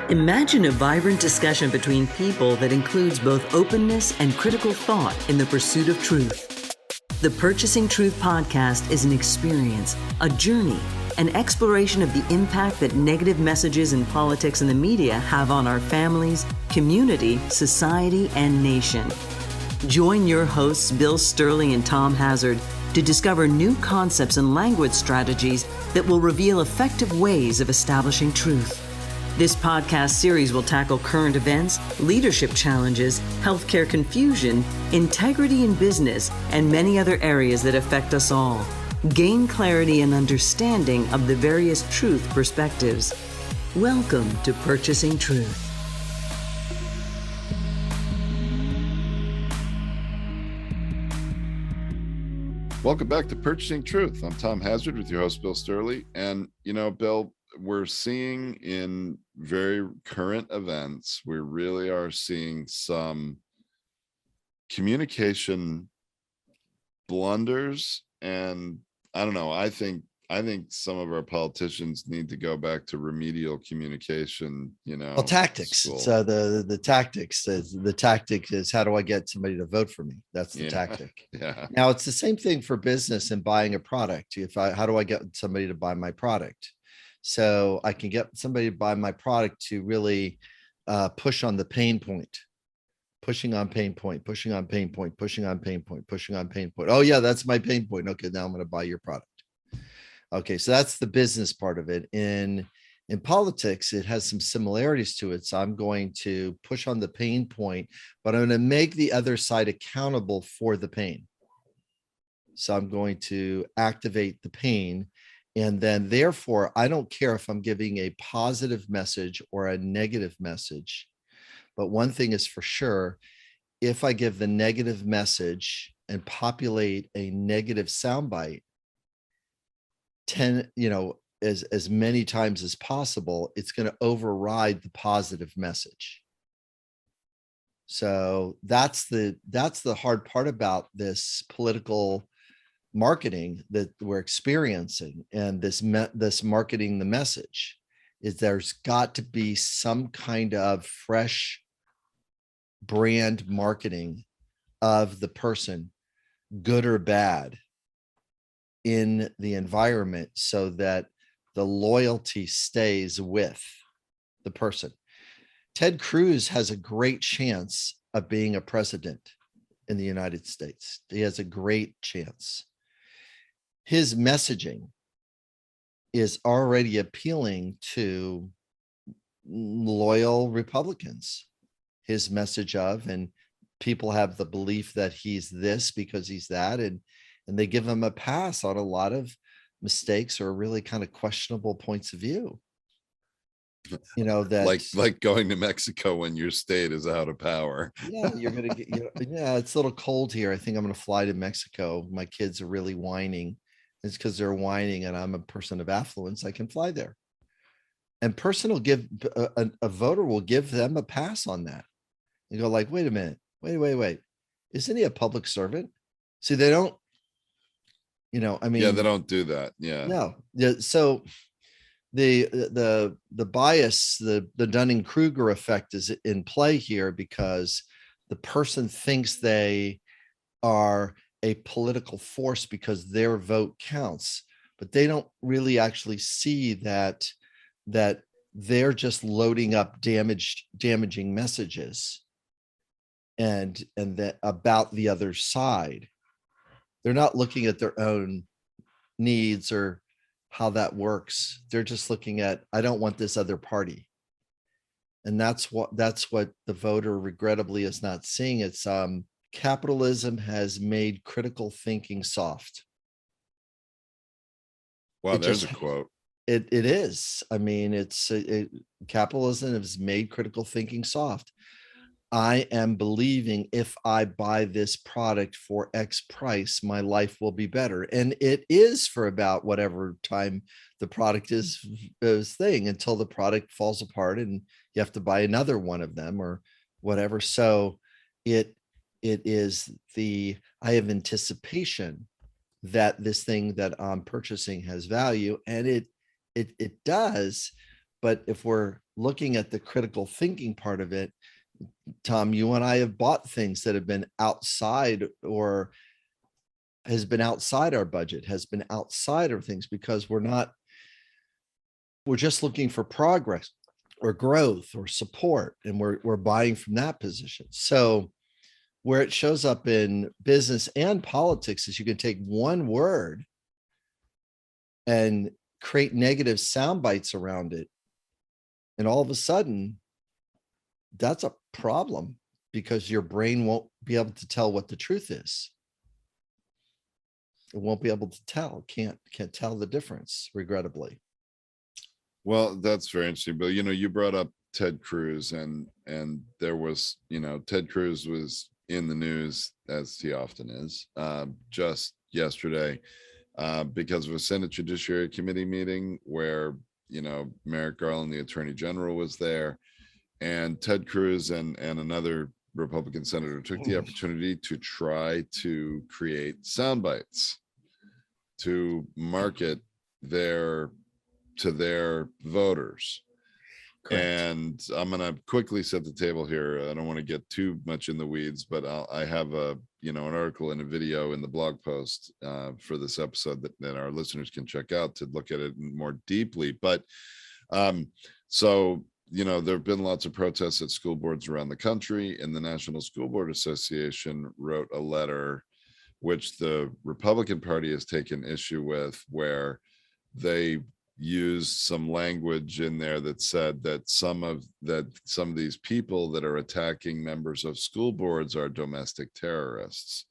Imagine a vibrant discussion between people that includes both openness and critical thought in the pursuit of truth. The Purchasing Truth podcast is an experience, a journey, an exploration of the impact that negative messages in politics and the media have on our families, community, society, and nation. Join your hosts, Bill Stierle and Tom Hazard, to discover new concepts and language strategies that will reveal effective ways of establishing truth. This podcast series will tackle current events, leadership challenges, healthcare confusion, integrity in business, and many other areas that affect us all. Gain clarity and understanding of the various truth perspectives. Welcome to Purchasing Truth. Welcome back to Purchasing Truth. I'm Tom Hazard with your host, Bill Stierle. And, Bill, we're seeing in very current events, we really are seeing some communication blunders. And I don't know, I think some of our politicians need to go back to remedial communication, tactics. school. So the tactic is how do I get somebody to vote for me? That's the tactic. Yeah. Now it's the same thing for business and buying a product. How do I get somebody to buy my product? So I can get somebody to buy my product to really push on the pain point, pushing on pain point, pushing on pain point, pushing on pain point, pushing on pain point. Oh yeah, that's my pain point. Okay, now I'm going to buy your product. Okay, so that's the business part of it. In politics, it has some similarities to it. So I'm going to push on the pain point, but I'm going to make the other side accountable for the pain. So I'm going to activate the pain. And then therefore, I don't care if I'm giving a positive message or a negative message. But one thing is for sure, if I give the negative message and populate a negative soundbite, as many times as possible, it's going to override the positive message. So that's the hard part about this political marketing that we're experiencing, and this marketing the message is there's got to be some kind of fresh brand marketing of the person, good or bad, in the environment so that the loyalty stays with the person. Ted Cruz has a great chance of being a president in the United States. He has a great chance. His messaging is already appealing to loyal Republicans. His message of, and people have the belief that he's this because he's that, and they give him a pass on a lot of mistakes or really kind of questionable points of view. That like going to Mexico when your state is out of power. Yeah, you're gonna get. It's a little cold here. I think I'm gonna fly to Mexico. My kids are really whining. It's because they're whining, and I'm a person of affluence. I can fly there, and a voter will give them a pass on that. You go like, wait a minute, wait. Isn't he a public servant? See, they don't. They don't do that. Yeah. No. Yeah. So the bias, the Dunning-Kruger effect is in play here because the person thinks they are a political force because their vote counts, but they don't really actually see that they're just loading up damaging messages and that about the other side. They're not looking at their own needs or how that works. They're just looking at, I don't want this other party. And that's what the voter regrettably is not seeing. It's capitalism has made critical thinking soft. Wow, there's a quote. It is. I mean, capitalism has made critical thinking soft. I am believing if I buy this product for X price, my life will be better. And it is for about whatever time the product is thing until the product falls apart and you have to buy another one of them or whatever. So it is I have anticipation that this thing that I'm purchasing has value, and it does. But if we're looking at the critical thinking part of it, Tom, you and I have bought things that have been outside or has been outside our budget, has been outside of things because we're just looking for progress or growth or support, and we're buying from that position. So where it shows up in business and politics is you can take one word and create negative sound bites around it. And all of a sudden, that's a problem because your brain won't be able to tell what the truth is. It won't be able to tell, can't tell the difference, regrettably. Well, that's very interesting, Bill. You brought up Ted Cruz, and there was, Ted Cruz was in the news, as he often is, just yesterday, because of a Senate Judiciary Committee meeting where, Merrick Garland, the Attorney General, was there, and Ted Cruz and another Republican senator took the opportunity to try to create sound bites to market to their voters. Correct. And I'm going to quickly set the table here. I don't want to get too much in the weeds, but I have an article and a video in the blog post for this episode that our listeners can check out to look at it more deeply. But so, there have been lots of protests at school boards around the country, and the National School Board Association wrote a letter which the Republican Party has taken issue with, where they used some language in there that said that some of these people that are attacking members of school boards are domestic terrorists.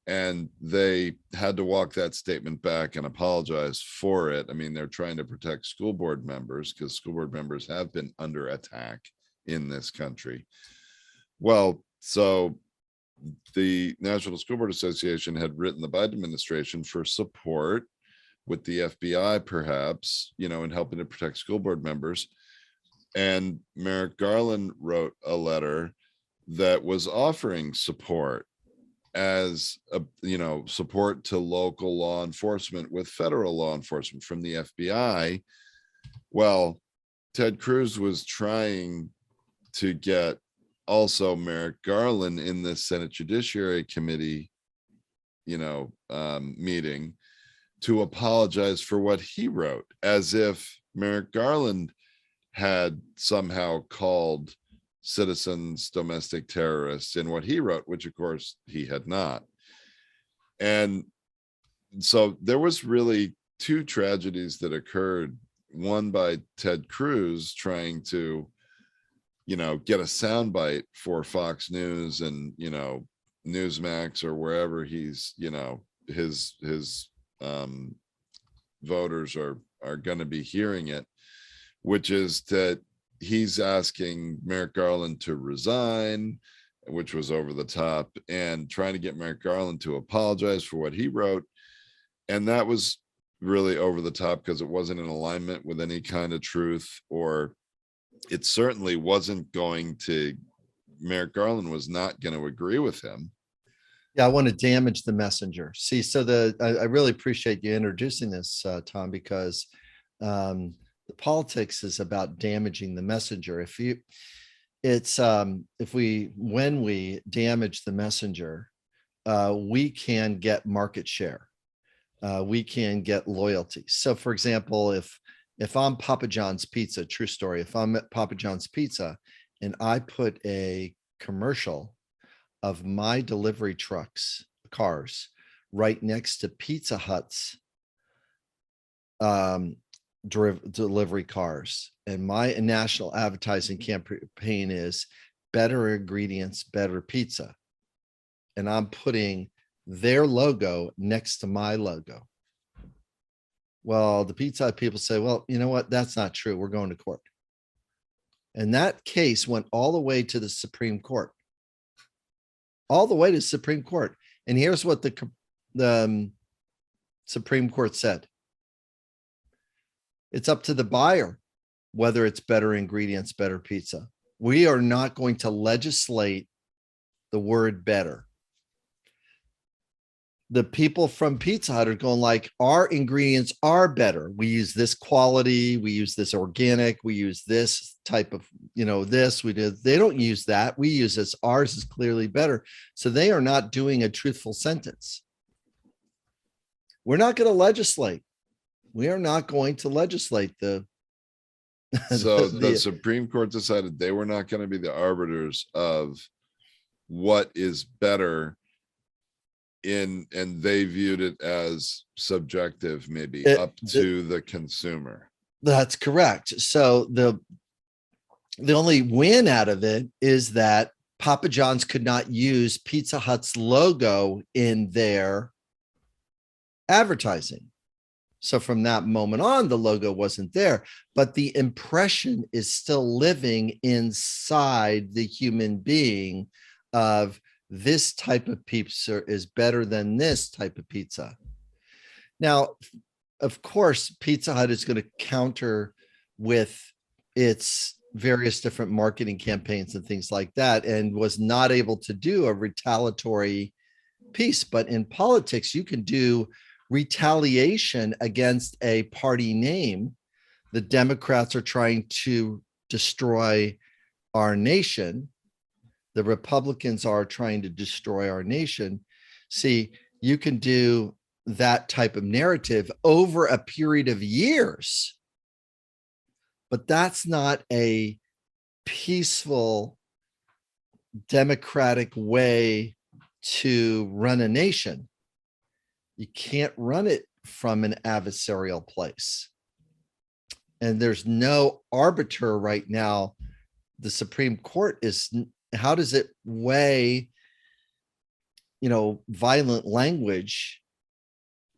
And they had to walk that statement back and apologize for it. I mean, they're trying to protect school board members because school board members have been under attack in this country. Well, so the National School Board Association had written the Biden administration for support with the FBI, perhaps, in helping to protect school board members. And Merrick Garland wrote a letter that was offering support as support to local law enforcement with federal law enforcement from the FBI. Well, Ted Cruz was trying to get also Merrick Garland in this Senate Judiciary Committee, meeting to apologize for what he wrote, as if Merrick Garland had somehow called citizens domestic terrorists in what he wrote, which of course he had not. And so there was really two tragedies that occurred, one by Ted Cruz trying to get a soundbite for Fox News and Newsmax or wherever he's his voters are going to be hearing it, which is that he's asking Merrick Garland to resign, which was over the top, and trying to get Merrick Garland to apologize for what he wrote. And that was really over the top because it wasn't in alignment with any kind of truth, or it certainly wasn't Merrick Garland was not going to agree with him. Yeah, I want to damage the messenger. See, so I really appreciate you introducing this, Tom, because the politics is about damaging the messenger. When we damage the messenger, we can get market share. We can get loyalty. So, for example, if I'm Papa John's Pizza, true story, if I'm at Papa John's Pizza and I put a commercial of my delivery cars right next to Pizza Hut's delivery cars, and my national advertising campaign is better ingredients, better pizza, and I'm putting their logo next to my logo. Well, the Pizza Hut people say, well, you know what? That's not true. We're going to court. And that case went all the way to the Supreme Court. All the way to the Supreme Court. And here's what the Supreme Court said. It's up to the buyer whether it's better ingredients, better pizza. We are not going to legislate the word better. the people from Pizza Hut are going like, our ingredients are better. We use this quality, we use this organic, we use this type of, this we did. They don't use that. We use this. Ours is clearly better. So they are not doing a truthful sentence. We're not going to legislate. We are not going to legislate So the Supreme Court decided they were not going to be the arbiters of what is better, and they viewed it as subjective, maybe up to the consumer. That's correct. So the only win out of it is that Papa John's could not use Pizza Hut's logo in their advertising. So from that moment on, the logo wasn't there, but the impression is still living inside the human being of this type of pizza is better than this type of pizza. Now, of course, Pizza Hut is going to counter with its various different marketing campaigns and things like that, and was not able to do a retaliatory piece. But in politics, you can do retaliation against a party name. The Democrats are trying to destroy our nation. The Republicans are trying to destroy our nation. See, you can do that type of narrative over a period of years, but that's not a peaceful, democratic way to run a nation. You can't run it from an adversarial place. And there's no arbiter right now. The Supreme Court is, how does it weigh, violent language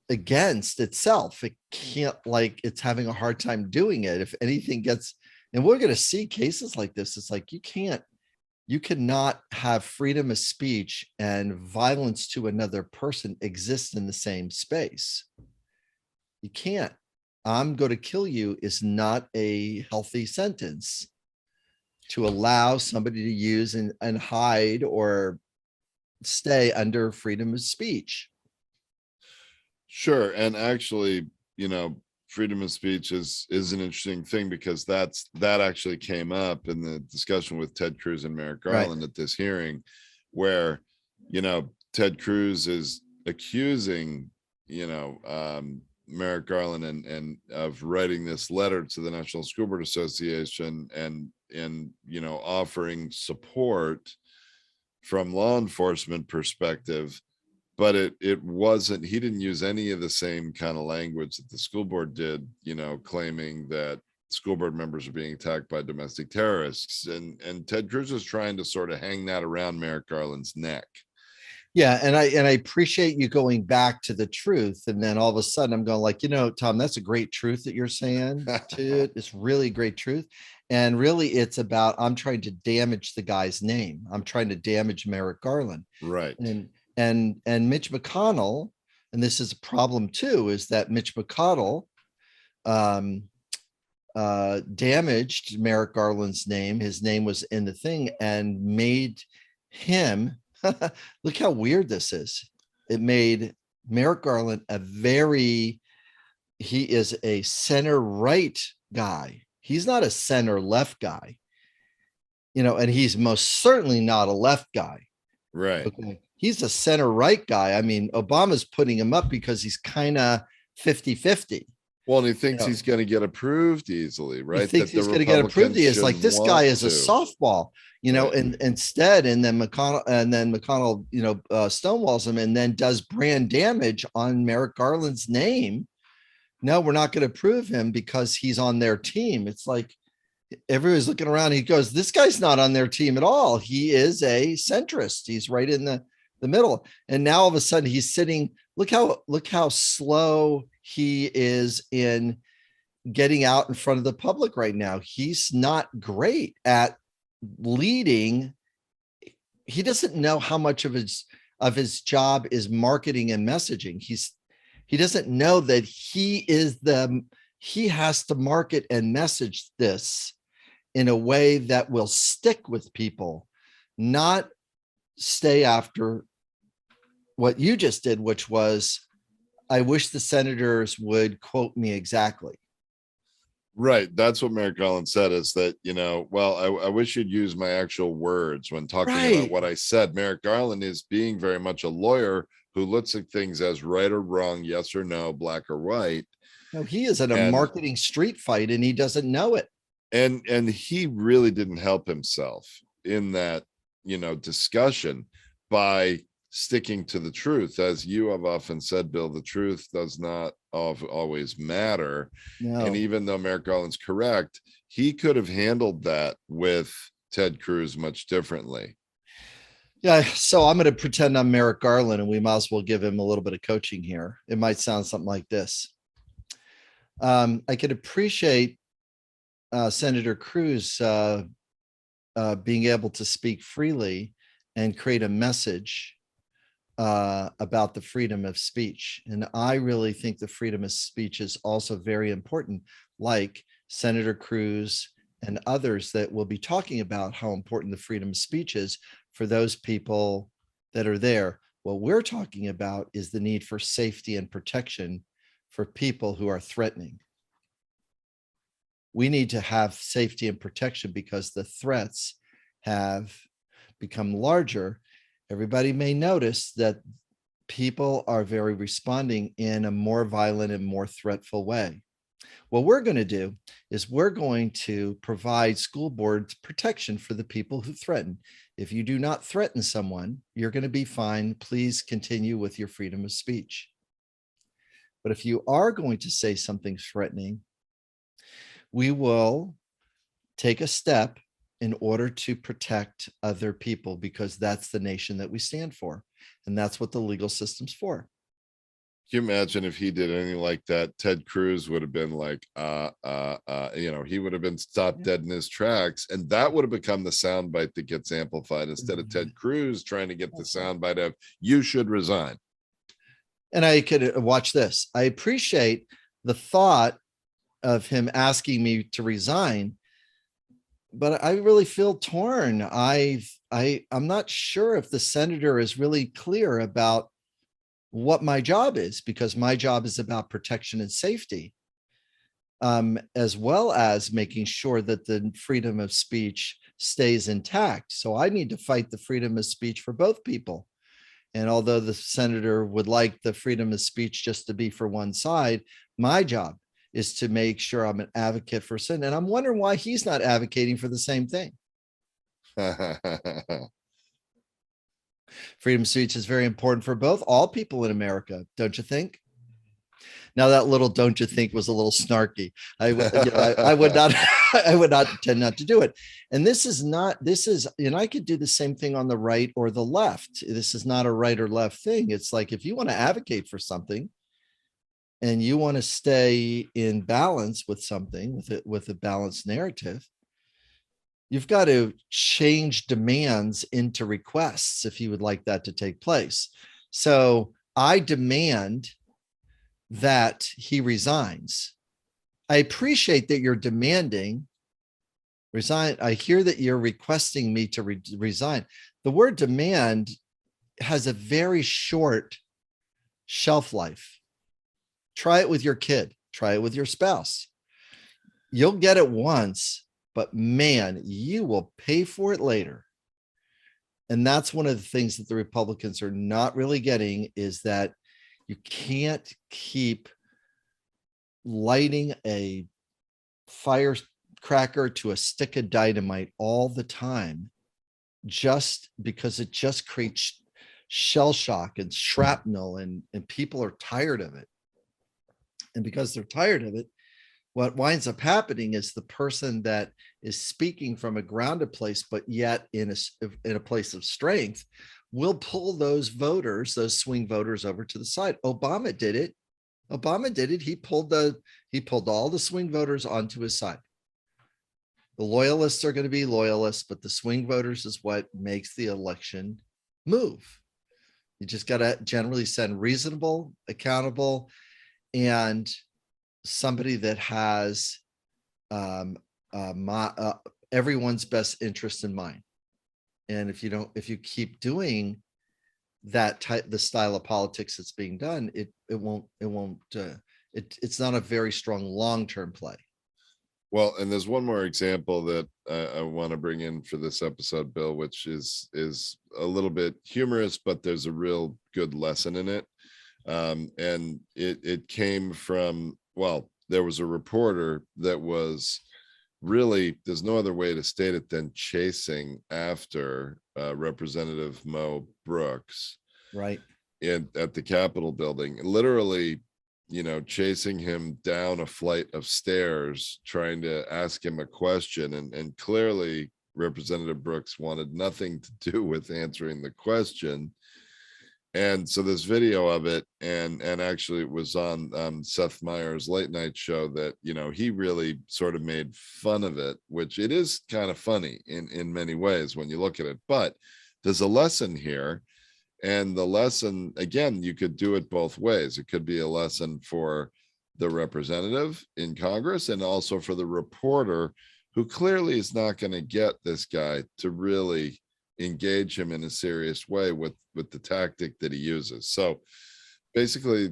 against itself? It can't, like, it's having a hard time doing it. If anything gets, and we're going to see cases like this, it's like, you cannot have freedom of speech and violence to another person exist in the same space. You can't. I'm going to kill you is not a healthy sentence to allow somebody to use and hide or stay under freedom of speech. Sure. And actually, freedom of speech is an interesting thing, because that actually came up in the discussion with Ted Cruz and Merrick Garland at this hearing, where, Ted Cruz is accusing, Merrick Garland and of writing this letter to the National School Board Association and offering support from law enforcement perspective. But it wasn't, he didn't use any of the same kind of language that the school board did, claiming that school board members are being attacked by domestic terrorists. And Ted Cruz is trying to sort of hang that around Merrick Garland's neck. Yeah. And I appreciate you going back to the truth. And then all of a sudden I'm going like, Tom, that's a great truth that you're saying to it. It's really great truth. And really it's about, I'm trying to damage the guy's name. I'm trying to damage Merrick Garland. Right. And Mitch McConnell, and this is a problem too, is that Mitch McConnell damaged Merrick Garland's name. His name was in the thing and made him, look how weird this is. It made Merrick Garland he is a center right guy. He's not a center left guy, and he's most certainly not a left guy. Right. Okay. He's a center right guy. I mean, Obama's putting him up because he's kind of 50-50. Well, and he thinks he's going to get approved easily, right? He thinks he's going to get approved. He is like, this guy is a softball, Right. and instead, and then McConnell, stonewalls him and then does brand damage on Merrick Garland's name. No, we're not going to approve him because he's on their team. It's like, everybody's looking around. He goes, this guy's not on their team at all. He is a centrist. He's right in the middle. And now all of a sudden he's sitting, look how slow he is in getting out in front of the public right now. He's not great at leading. He doesn't know how much of his job is marketing and messaging. He doesn't know that he has to market and message this in a way that will stick with people, not stay after what you just did, which was, I wish the senators would quote me exactly. Right. That's what Merrick Garland said, is that, well, I wish you'd use my actual words when talking about Right. what I said. Merrick Garland is being very much a lawyer who looks at things as right or wrong, yes or no, black or white. No, he is in a And marketing street fight and he doesn't know it. and he really didn't help himself in that, discussion by sticking to the truth. As you have often said, Bill, the truth does not always matter. No. And even though Merrick Garland's correct, he could have handled that with Ted Cruz much differently. Yeah. So I'm going to pretend I'm Merrick Garland and we might as well give him a little bit of coaching here. It might sound something like this. I could appreciate Senator Cruz being able to speak freely and create a message about the freedom of speech. And I really think the freedom of speech is also very important, like Senator Cruz and others that will be talking about how important the freedom of speech is for those people that are there. What we're talking about is the need for safety and protection for people who are threatening. We need to have safety and protection because the threats have become larger. Everybody may notice that people are very responding in a more violent and more threatful way. What we're going to do is we're going to provide school board protection for the people who threaten. If you do not threaten someone, you're going to be fine. Please continue with your freedom of speech. But if you are going to say something threatening, we will take a step in order to protect other people, because that's the nation that we stand for. And that's what the legal system's for. Can you imagine if he did anything like that? Ted Cruz would have been like, he would have been stopped dead in his tracks. And that would have become the soundbite that gets amplified instead of Ted Cruz trying to get the soundbite of, you should resign. And I could watch this. I appreciate the thought of him asking me to resign, but I really feel torn. I'm not sure if the senator is really clear about what my job is, because my job is about protection and safety, as well as making sure that the freedom of speech stays intact. So I need to fight the freedom of speech for both people. And although the senator would like the freedom of speech just to be for one side, my job is to make sure I'm an advocate for sin. And I'm wondering why he's not advocating for the same thing. Freedom of speech is very important for all people in America, don't you think? Now that little "don't you think" was a little snarky. I would not I would not tend not to do it. And I could do the same thing on the right or the left. This is not a right or left thing. It's like, if you want to advocate for something and you want to stay in balance with something, with a balanced narrative, you've got to change demands into requests if you would like that to take place. So I demand that he resigns. I appreciate that you're demanding resign. I hear that you're requesting me to resign. The word demand has a very short shelf life. Try it with your kid. Try it with your spouse. You'll get it once, but man, you will pay for it later. And that's one of the things that the Republicans are not really getting, is that you can't keep lighting a firecracker to a stick of dynamite all the time, just because it just creates shell shock and shrapnel, and people are tired of it. And because they're tired of it, what winds up happening is the person that is speaking from a grounded place, but yet in a place of strength, will pull those voters, those swing voters, over to the side. Obama did it. He pulled all the swing voters onto his side. The loyalists are going to be loyalists, but the swing voters is what makes the election move. You just got to generally send reasonable, accountable, and somebody that has everyone's best interest in mind. And if you keep doing the style of politics that's being done, it's not a very strong long-term play. Well, and there's one more example that I want to bring in for this episode, Bill, which is a little bit humorous, but there's a real good lesson in it. And it came from, well, there was a reporter that was really, there's no other way to state it than chasing after Representative Mo Brooks, right, at the Capitol building, literally, chasing him down a flight of stairs, trying to ask him a question. And clearly Representative Brooks wanted nothing to do with answering the question. And so this video of it, and actually it was on Seth Meyers' late night show, that he really sort of made fun of it, which it is kind of funny in many ways when you look at it. But there's a lesson here, and the lesson, again, you could do it both ways. It could be a lesson for the representative in Congress, and also for the reporter, who clearly is not going to get this guy to really engage him in a serious way with the tactic that he uses. So basically,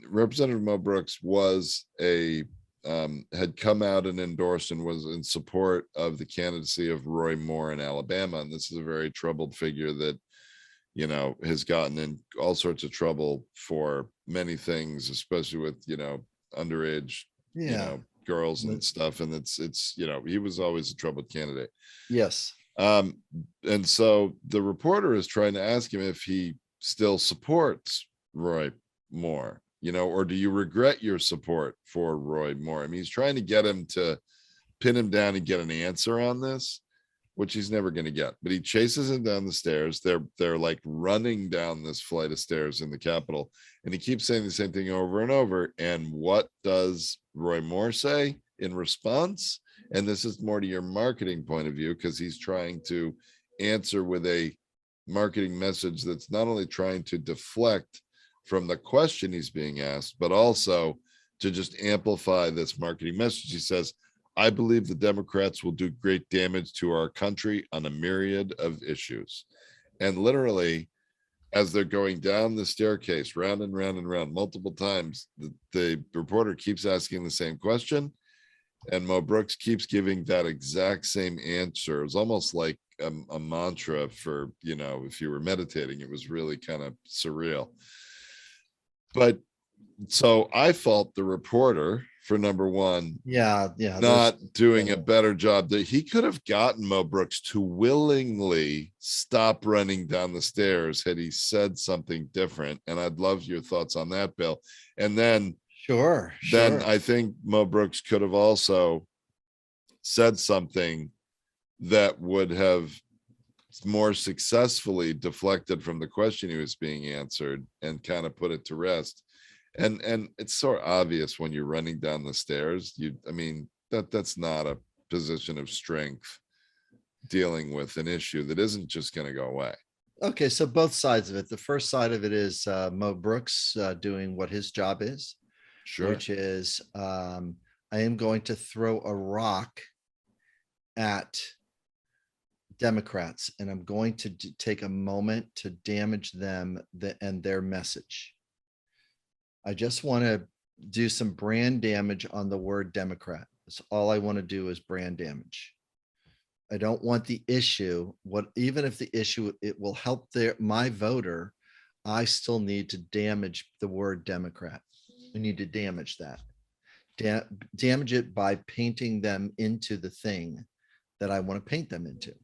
Representative Mo Brooks was had come out and endorsed and was in support of the candidacy of Roy Moore in Alabama. And this is a very troubled figure that, has gotten in all sorts of trouble for many things, especially with, underage, girls and stuff. And it's, he was always a troubled candidate. Yes. And so the reporter is trying to ask him if he still supports Roy Moore, or do you regret your support for Roy Moore? I mean, he's trying to get him to pin him down and get an answer on this, which he's never going to get. But he chases him down the stairs. They're like running down this flight of stairs in the Capitol, and he keeps saying the same thing over and over. And what does Roy Moore say in response? And this is more to your marketing point of view, because he's trying to answer with a marketing message that's not only trying to deflect from the question he's being asked, but also to just amplify this marketing message. He says, I believe the Democrats will do great damage to our country on a myriad of issues. And literally, as they're going down the staircase, round and round and round, multiple times, the reporter keeps asking the same question. And Mo Brooks keeps giving that exact same answer. It was almost like a mantra for, if you were meditating. It was really kind of surreal. But so I fault the reporter for, number one, not doing a better job. That he could have gotten Mo Brooks to willingly stop running down the stairs had he said something different. And I'd love your thoughts on that, Bill. And then Sure. Then I think Mo Brooks could have also said something that would have more successfully deflected from the question he was being answered and kind of put it to rest. And it's sort of obvious when you're running down the stairs, that's not a position of strength dealing with an issue that isn't just going to go away. Okay, so both sides of it. The first side of it is Mo Brooks doing what his job is. Sure. Which is, I am going to throw a rock at Democrats, and I'm going to take a moment to damage them and their message. I just want to do some brand damage on the word Democrat. That's all I want to do is brand damage. I don't want the issue, even if the issue, it will help my voter, I still need to damage the word Democrat. We need to damage that. Damage it by painting them into the thing that I want to paint them into.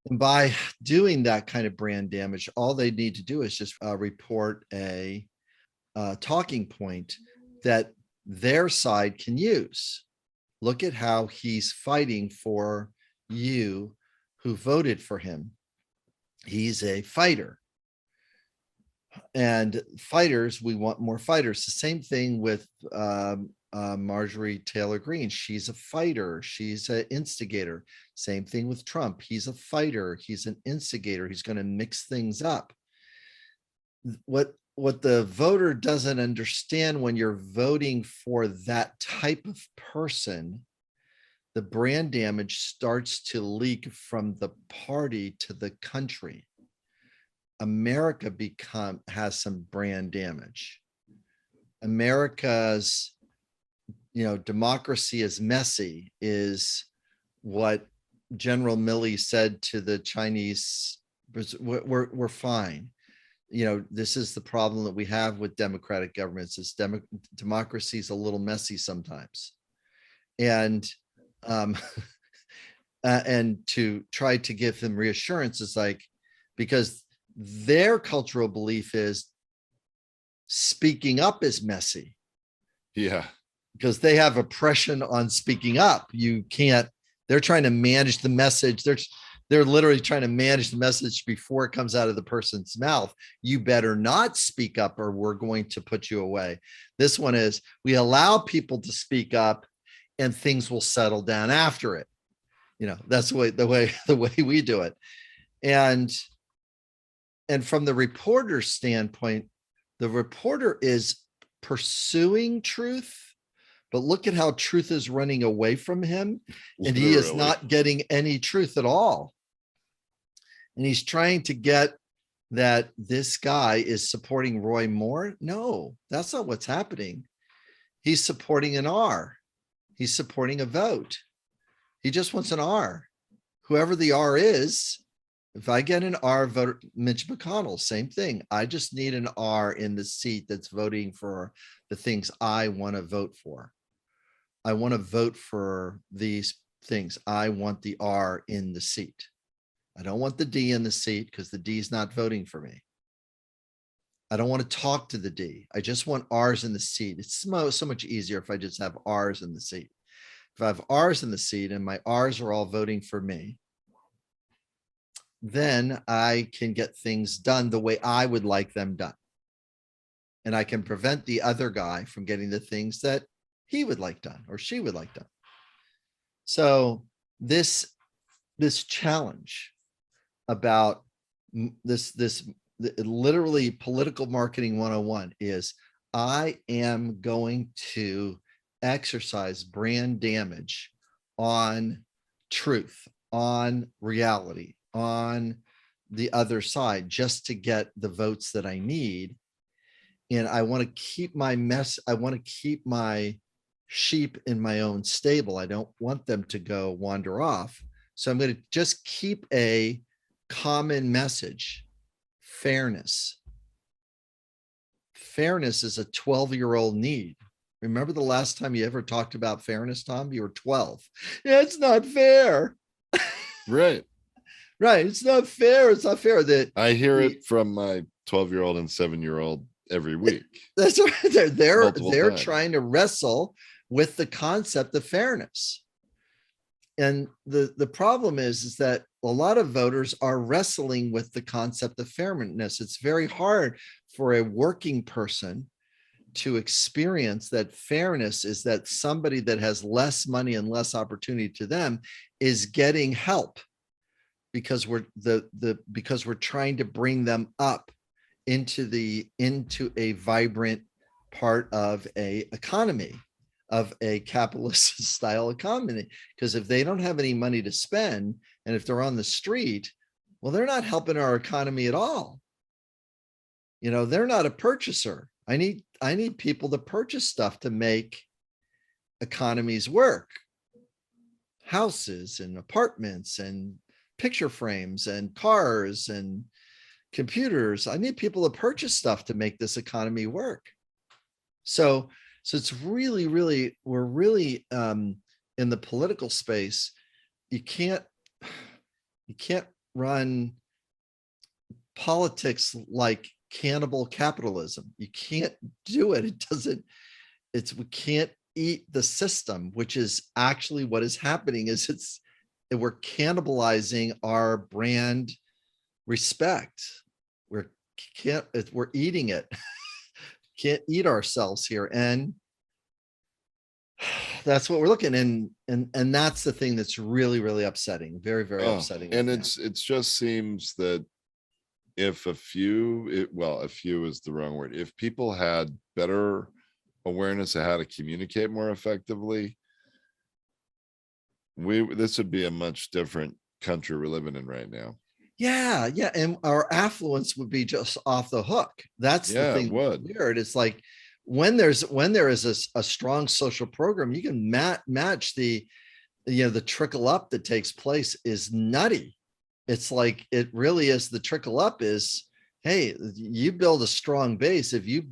And by doing that kind of brand damage, all they need to do is just report a talking point that their side can use. Look at how he's fighting for you who voted for him. He's a fighter. And fighters, we want more fighters. The same thing with Marjorie Taylor Greene. She's a fighter. She's an instigator. Same thing with Trump. He's a fighter. He's an instigator. He's going to mix things up. What the voter doesn't understand when you're voting for that type of person, the brand damage starts to leak from the party to the country. America has some brand damage. America's, democracy is messy is what General Milley said to the Chinese. We're fine. This is the problem that we have with democratic governments. Is democracy is a little messy sometimes, and and to try to give them reassurance is like, because their cultural belief is speaking up is messy. Yeah. Because they have oppression on speaking up. They're trying to manage the message. They're literally trying to manage the message before it comes out of the person's mouth. You better not speak up or we're going to put you away. This one is, we allow people to speak up and things will settle down after it. That's the way we do it. And from the reporter's standpoint, the reporter is pursuing truth, but look at how truth is running away from him. And he is not getting any truth at all. And he's trying to get that this guy is supporting Roy Moore. No, that's not what's happening. He's supporting an R. He's supporting a vote. He just wants an R. Whoever the R is, if I get an R, vote Mitch McConnell, same thing. I just need an R in the seat that's voting for the things I want to vote for. I want to vote for these things. I want the R in the seat. I don't want the D in the seat because the D is not voting for me. I don't want to talk to the D. I just want R's in the seat. It's so much easier if I just have R's in the seat. If I have R's in the seat and my R's are all voting for me, then I can get things done the way I would like them done. And I can prevent the other guy from getting the things that he would like done or she would like done. So this challenge about this literally political marketing 101 is, I am going to exercise brand damage on truth, on reality, on the other side, just to get the votes that I need. And I want to keep I want to keep my sheep in my own stable. I don't want them to wander off. So I'm going to just keep a common message: fairness. Fairness is a 12-year-old need. Remember the last time you ever talked about fairness, Tom? You were 12. Yeah, it's not fair. Right. Right. It's not fair. It's not fair. I hear it from my 12-year-old and 7-year-old every week. That's right. They're times. trying to wrestle with the concept of fairness. And the problem is that a lot of voters are wrestling with the concept of fairness. It's very hard for a working person to experience that fairness is that somebody that has less money and less opportunity to them is getting help, because we're trying to bring them up into a vibrant part of a economy, of a capitalist style economy. Because if they don't have any money to spend, and if they're on the street, well, they're not helping our economy at all. They're not a purchaser. I need people to purchase stuff to make economies work. Houses and apartments and picture frames and cars and computers. I need people to purchase stuff to make this economy work. So it's really, really, we're really in the political space. You can't run politics like cannibal capitalism. You can't do it. We can't eat the system, which is actually what is happening. We're cannibalizing our brand respect. We're eating it. Can't eat ourselves here. And that's what we're looking and that's the thing that's really, really upsetting. Very, very upsetting. And it just seems that if a few is the wrong word. If people had better awareness of how to communicate more effectively, this would be a much different country we're living in right now. Yeah, yeah, and our affluence would be just off the hook. That's the Yeah, thing. it would. Weird. It's like when there is a strong social program, you can match the the trickle up that takes place is nutty. It's like it really is. The trickle up is, hey, you build a strong base. If you,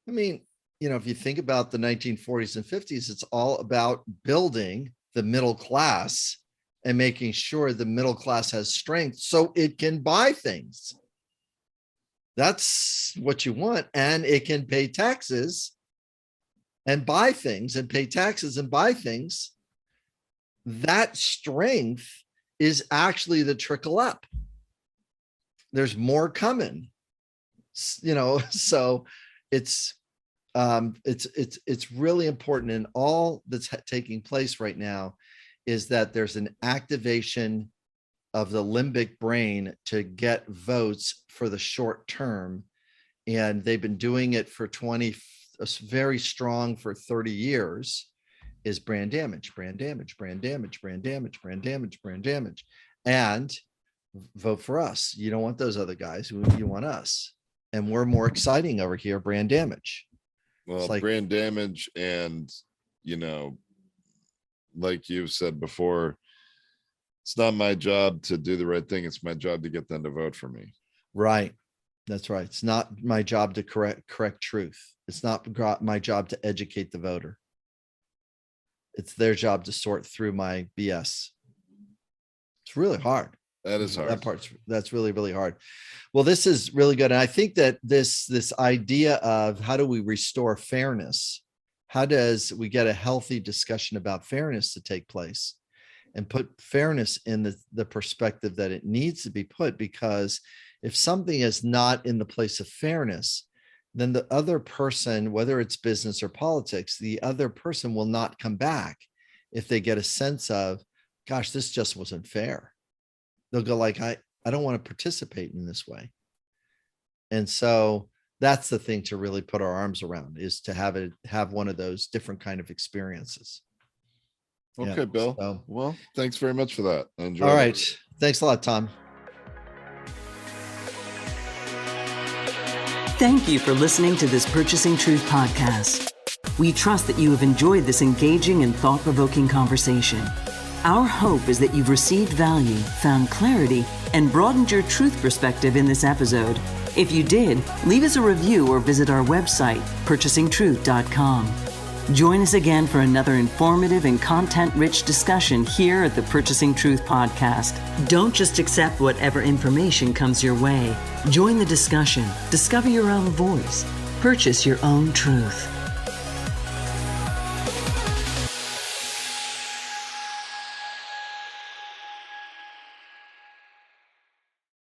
I mean, if you think about the 1940s and 50s, it's all about building the middle class and making sure the middle class has strength so it can buy things. That's what you want. And it can pay taxes and buy things and pay taxes and buy things. That strength is actually the trickle up. There's more coming, so it's really important. And all that's taking place right now is that there's an activation of the limbic brain to get votes for the short term. And they've been doing it for very strong for 30 years, is brand damage, brand damage, brand damage, brand damage, brand damage, brand damage. And vote for us. You don't want those other guys. You want us. And we're more exciting over here, brand damage. Well, brand damage and, like you've said before, it's not my job to do the right thing. It's my job to get them to vote for me. Right. That's right. It's not my job to correct truth. It's not my job to educate the voter. It's their job to sort through my BS. It's really hard. That is hard. That's really, really hard. Well, this is really good. And I think that this idea of how do we restore fairness? How does we get a healthy discussion about fairness to take place and put fairness in the perspective that it needs to be put? Because if something is not in the place of fairness, then the other person, whether it's business or politics, the other person will not come back if they get a sense of, gosh, this just wasn't fair. They'll go like, I don't want to participate in this way. And so that's the thing to really put our arms around, is to have one of those different kind of experiences. Okay, Yeah, Bill. so, well, thanks very much for that. I enjoyed all right. it. Thanks a lot, Tom. Thank you for listening to this Purchasing Truth podcast. We trust that you have enjoyed this engaging and thought-provoking conversation. Our hope is that you've received value, found clarity, and broadened your truth perspective in this episode. If you did, leave us a review or visit our website, purchasingtruth.com. Join us again for another informative and content-rich discussion here at the Purchasing Truth podcast. Don't just accept whatever information comes your way. Join the discussion. Discover your own voice. Purchase your own truth.